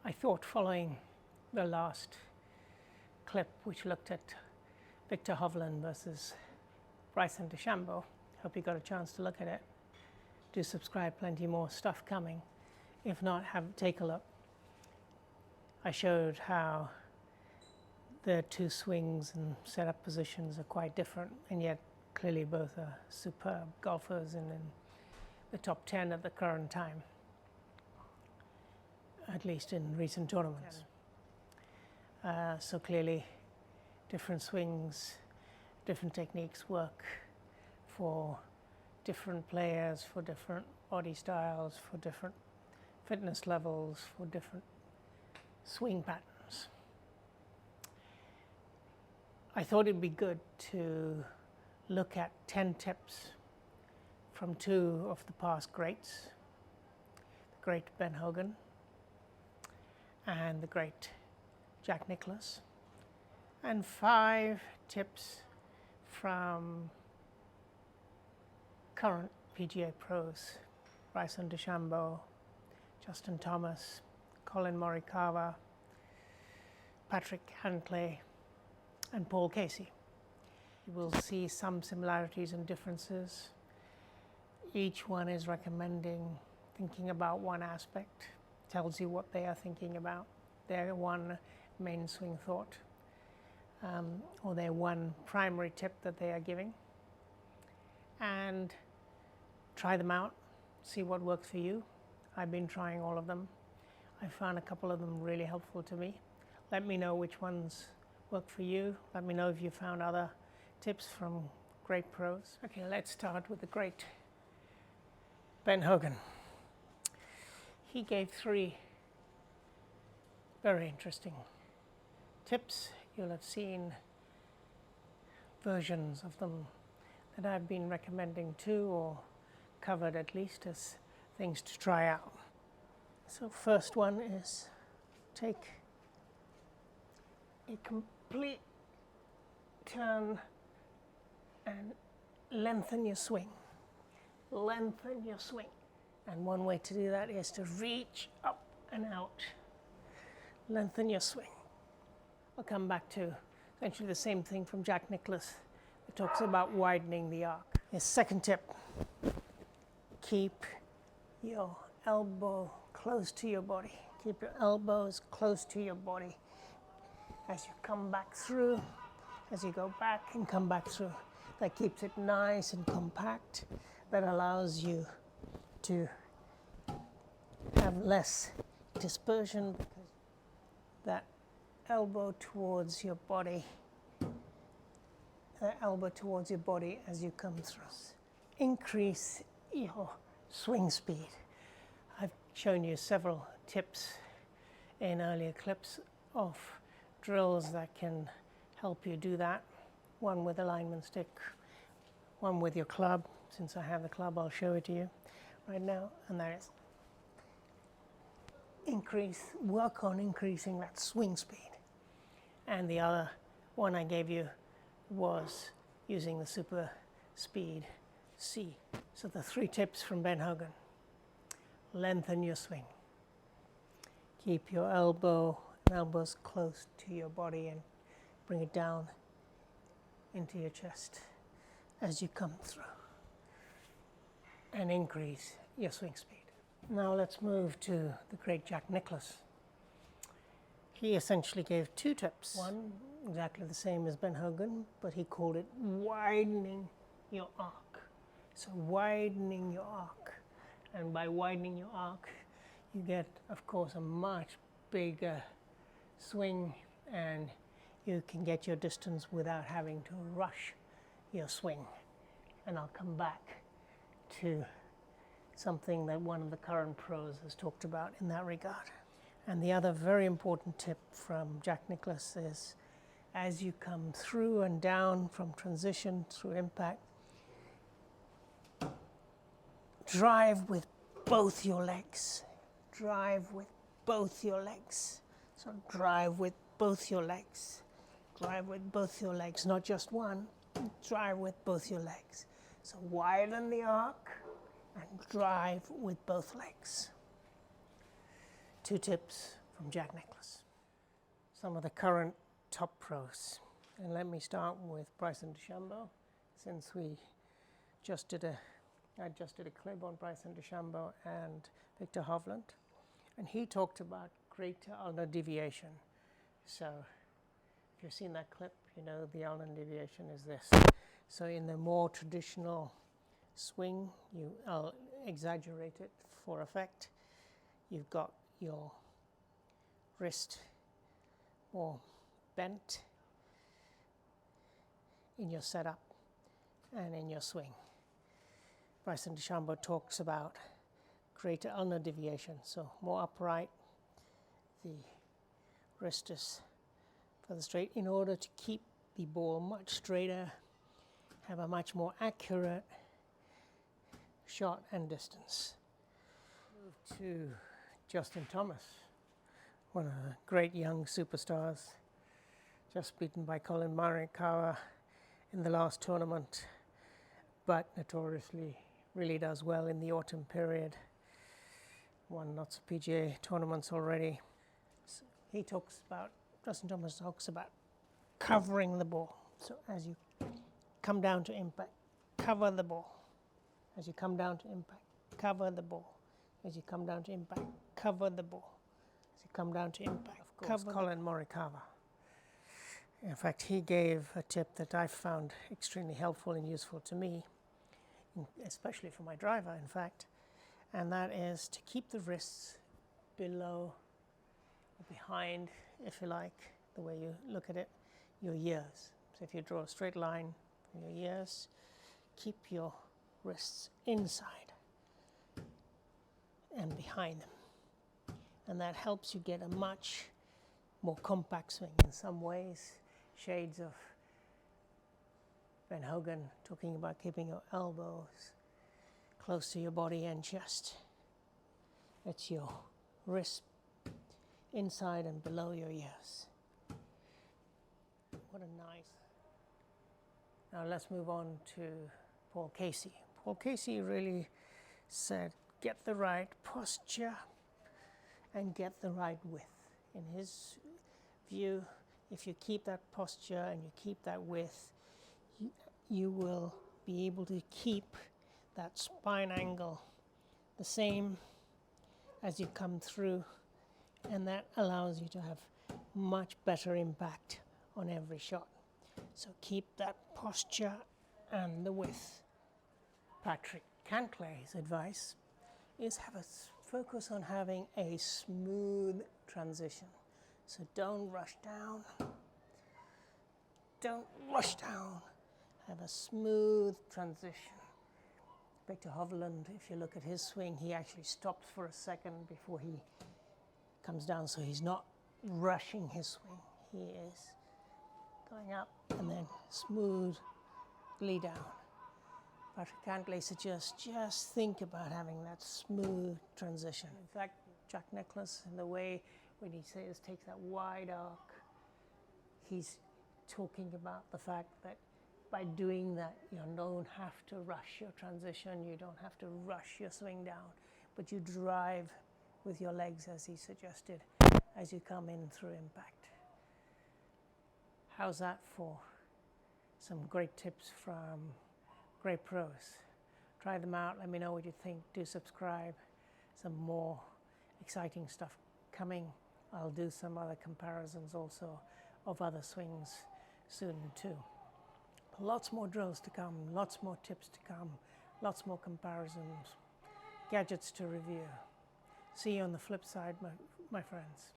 I thought, following the last clip, which looked at Victor Hovland versus Bryson DeChambeau, hope you got a chance to look at it. Do subscribe, plenty more stuff coming. If not, take a look. I showed how the two swings and setup positions are quite different, and yet clearly both are superb golfers and in the top 10 at the current time, at least in recent tournaments. So clearly different swings, different techniques work for different players, for different body styles, for different fitness levels, for different swing patterns. I thought it'd be good to look at 10 tips from two of the past greats, the great Ben Hogan and the great Jack Nicklaus, and 5 tips from current PGA pros, Bryson DeChambeau, Justin Thomas, Colin Morikawa, Patrick Cantlay, and Paul Casey. You will see some similarities and differences. Each one is recommending thinking about one aspect, tells you what they are thinking about, their one main swing thought, or their one primary tip that they are giving. And try them out, see what works for you. I've been trying all of them. I found a couple of them really helpful to me. Let me know which ones work for you. Let me know if you found other tips from great pros. Okay, let's start with the great Ben Hogan. He gave 3 very interesting tips. You'll have seen versions of them that I've been recommending too, or covered at least as things to try out. So first one is take a complete turn and lengthen your swing. Lengthen your swing. And one way to do that is to reach up and out. Lengthen your swing. I'll come back to essentially the same thing from Jack Nicklaus. It talks about widening the arc. His second tip, keep your elbow close to your body. Keep your elbows close to your body. As you come back through, as you go back and come back through, that keeps it nice and compact. That allows you to have less dispersion, because that elbow towards your body, as you come through. Increase your swing speed. I've shown you several tips in earlier clips of drills that can help you do that. One with a lineman stick, one with your club. Since I have the club, I'll show it to you right now. And that is work on increasing that swing speed. And the other one I gave you was using the super speed C. So the 3 tips from Ben Hogan. Lengthen your swing. Keep your elbows close to your body and bring it down into your chest as you come through. And increase your swing speed. Now let's move to the great Jack Nicklaus. He essentially gave 2 tips. One, exactly the same as Ben Hogan, but he called it widening your arc. So widening your arc. And by widening your arc, you get, of course, a much bigger swing, and you can get your distance without having to rush your swing. And I'll come back to something that one of the current pros has talked about in that regard. And the other very important tip from Jack Nicklaus is, as you come through and down from transition through impact, drive with both your legs. Drive with both your legs. So drive with both your legs. Drive with both your legs, not just one. Drive with both your legs. So widen the arc and drive with both legs. 2 tips from Jack Nicklaus. Some of the current top pros. And let me start with Bryson DeChambeau, since I just did a clip on Bryson DeChambeau and Victor Hovland, and he talked about greater ulnar deviation. So if you've seen that clip, you know the ulnar deviation is this. So in the more traditional swing, I'll exaggerate it for effect. You've got your wrist more bent in your setup and in your swing. Bryson DeChambeau talks about greater ulnar deviation, so more upright, the wrist is further straight in order to keep the ball much straighter, have a much more accurate shot and distance. Move to Justin Thomas, one of the great young superstars, just beaten by Colin Morikawa in the last tournament, but notoriously really does well in the autumn period. Won lots of PGA tournaments already. So Justin Thomas talks about covering the ball. So as you come down to impact, cover the ball. As you come down to impact, cover the ball. As you come down to impact, cover the ball. As you come down to impact, of course, Colin Morikawa. In fact, he gave a tip that I found extremely helpful and useful to me, especially for my driver, in fact, and that is to keep the wrists below or behind, if you like, the way you look at it, your ears. So if you draw a straight line from your ears, keep your wrists inside and behind them. And that helps you get a much more compact swing. In some ways, shades of Ben Hogan talking about keeping your elbows close to your body and chest. It's your wrist inside and below your ears. What a nice. Now let's move on to Paul Casey. Paul Casey really said, get the right posture and get the right width. In his view, if you keep that posture and you keep that width, you will be able to keep that spine angle the same as you come through, and that allows you to have much better impact on every shot. So keep that posture and the width. Patrick Cantlay's advice is focus on having a smooth transition. So don't rush down. Don't rush down. Have a smooth transition. Victor Hovland, if you look at his swing, he actually stops for a second before he comes down, so he's not rushing his swing. He is going up and then smoothly down. Patrick Cantlay suggests just think about having that smooth transition. In fact, Jack Nicklaus, in the way when he says takes that wide arc, he's talking about the fact that by doing that, you don't have to rush your transition, you don't have to rush your swing down, but you drive with your legs, as he suggested, as you come in through impact. How's that for some great tips from great pros? Try them out, let me know what you think, do subscribe. Some more exciting stuff coming. I'll do some other comparisons also of other swings soon too. Lots more drills to come, lots more tips to come, lots more comparisons, gadgets to review. See you on the flip side, my friends.